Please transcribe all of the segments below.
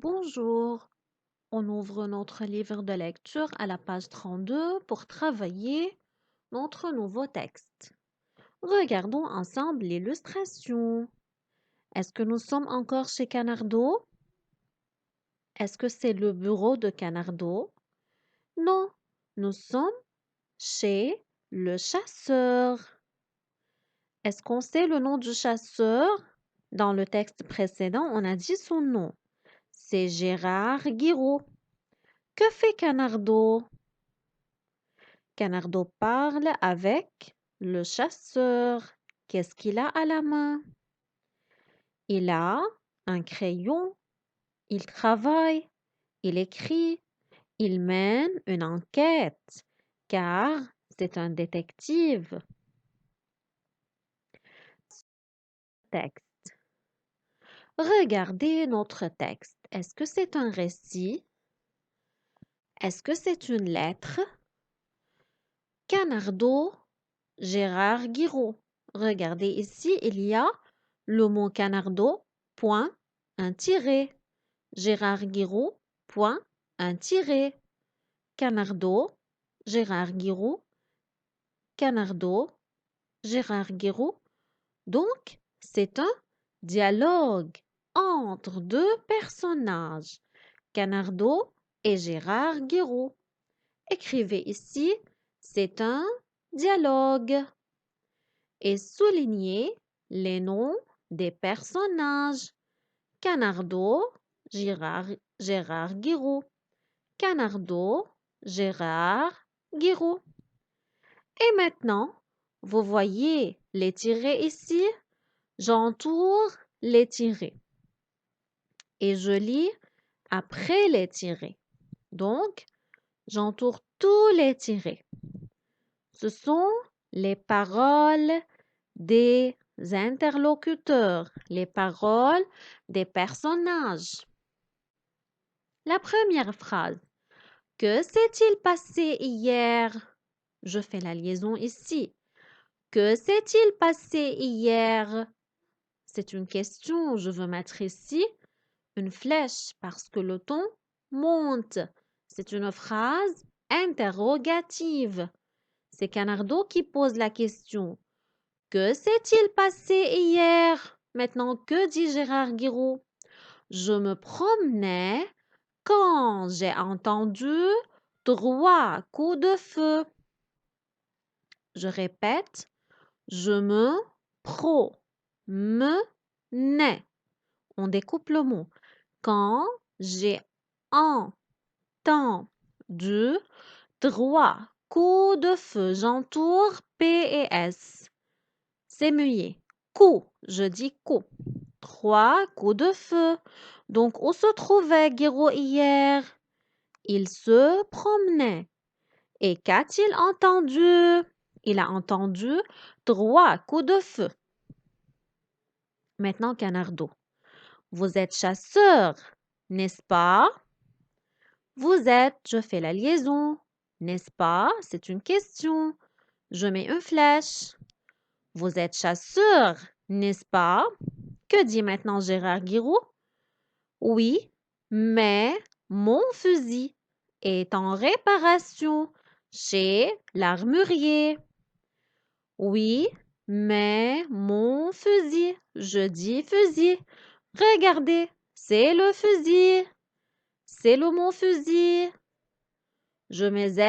Bonjour, on ouvre notre livre de lecture à la page 32 pour travailler notre nouveau texte. Regardons ensemble l'illustration. Est-ce que nous sommes encore chez Canardo? Est-ce que c'est le bureau de Canardo? Non, nous sommes chez le chasseur. Est-ce qu'on sait le nom du chasseur? Dans le texte précédent, on a dit son nom. C'est Gérard Guiraud. Que fait Canardo? Canardo parle avec le chasseur. Qu'est-ce qu'il a à la main? Il a un crayon, il travaille, il écrit, il mène une enquête, car c'est un détective. Texte. Regardez notre texte. Est-ce que c'est un récit? Est-ce que c'est une lettre? Canardo, Gérard Guiraud. Regardez ici, il y a le mot Canardo, point, un tiret. Gérard Guiraud, point, un tiret. Canardo, Gérard Guiraud, Canardo, Gérard Guiraud. Donc, c'est un dialogue entre deux personnages, Canardo et Gérard Guiraud. Écrivez ici, c'est un dialogue. Et soulignez les noms des personnages. Canardo, Gérard Guiraud. Canardo, Gérard Guiraud. Et maintenant, vous voyez les tirets ici? J'entoure les tirets. Et je lis après les tirets. Donc, j'entoure tous les tirets. Ce sont les paroles des interlocuteurs, les paroles des personnages. La première phrase. Que s'est-il passé hier? Je fais la liaison ici. Que s'est-il passé hier? C'est une question. Je veux mettre ici une flèche parce que le ton monte. C'est une phrase interrogative. C'est Canardo qui pose la question. Que s'est-il passé hier? Maintenant, que dit Gérard Guiraud? Je me promenais quand j'ai entendu 3 coups de feu. Je répète, je me promenais. On découpe le mot. Quand j'ai entendu 3 coups de feu, j'entoure P et S. C'est muet. Coup, je dis coup. 3 coups de feu. Donc, où se trouvait Guiraud hier? Il se promenait. Et qu'a-t-il entendu? Il a entendu 3 coups de feu. Maintenant, Canardo. Vous êtes chasseur, n'est-ce pas? Vous êtes, je fais la liaison, n'est-ce pas? C'est une question. Je mets une flèche. Vous êtes chasseur, n'est-ce pas? Que dit maintenant Gérard Guiraud? Oui, mais mon fusil est en réparation chez l'armurier. Oui, mais mon fusil, je dis fusil. Regardez, c'est le fusil. C'est le mot fusil. Je mets Z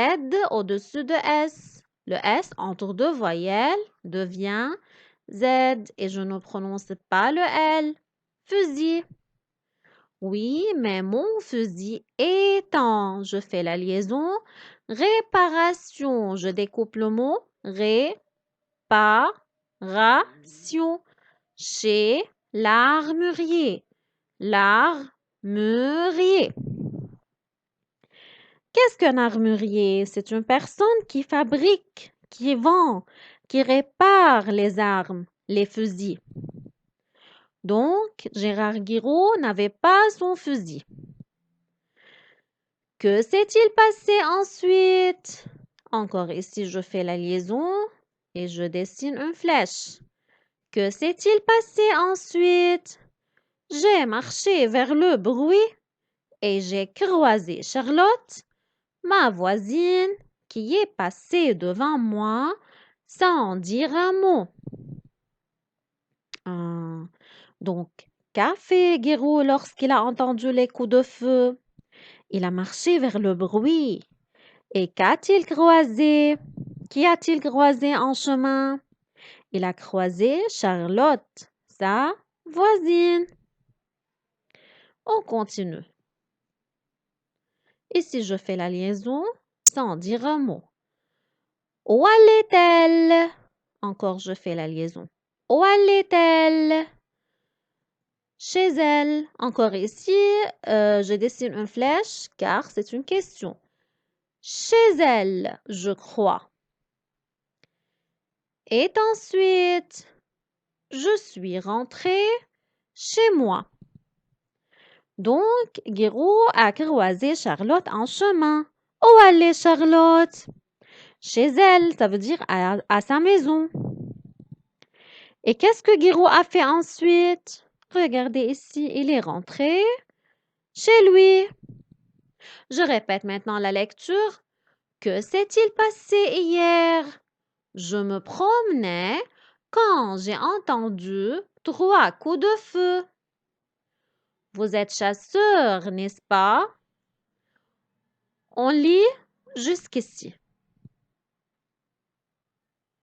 au-dessus de S. Le S entre deux voyelles devient Z et je ne prononce pas le L. Fusil. Oui, mais mon fusil est en. Je fais la liaison. Réparation. Je découpe le mot réparation. Chez l'armurier. L'armurier. Qu'est-ce qu'un armurier? C'est une personne qui fabrique, qui vend, qui répare les armes, les fusils. Donc, Gérard Guiraud n'avait pas son fusil. Que s'est-il passé ensuite? Encore ici, je fais la liaison et je dessine une flèche. Que s'est-il passé ensuite? J'ai marché vers le bruit et j'ai croisé Charlotte, ma voisine, qui est passée devant moi sans dire un mot. Ah, donc, qu'a fait Guérou lorsqu'il a entendu les coups de feu? Il a marché vers le bruit. Et qu'a-t-il croisé? Qui a-t-il croisé en chemin? Il a croisé Charlotte, sa voisine. On continue. Ici, je fais la liaison sans dire un mot. Où allait-elle? Encore, je fais la liaison. Où allait-elle? Chez elle. Encore ici, je dessine une flèche car c'est une question. Chez elle, je crois. Et ensuite, je suis rentrée chez moi. Donc, Guérou a croisé Charlotte en chemin. Où allait Charlotte? Chez elle, ça veut dire à sa maison. Et qu'est-ce que Guérou a fait ensuite? Regardez ici, il est rentré chez lui. Je répète maintenant la lecture. Que s'est-il passé hier? Je me promenais quand j'ai entendu 3 coups de feu. Vous êtes chasseur, n'est-ce pas? On lit jusqu'ici.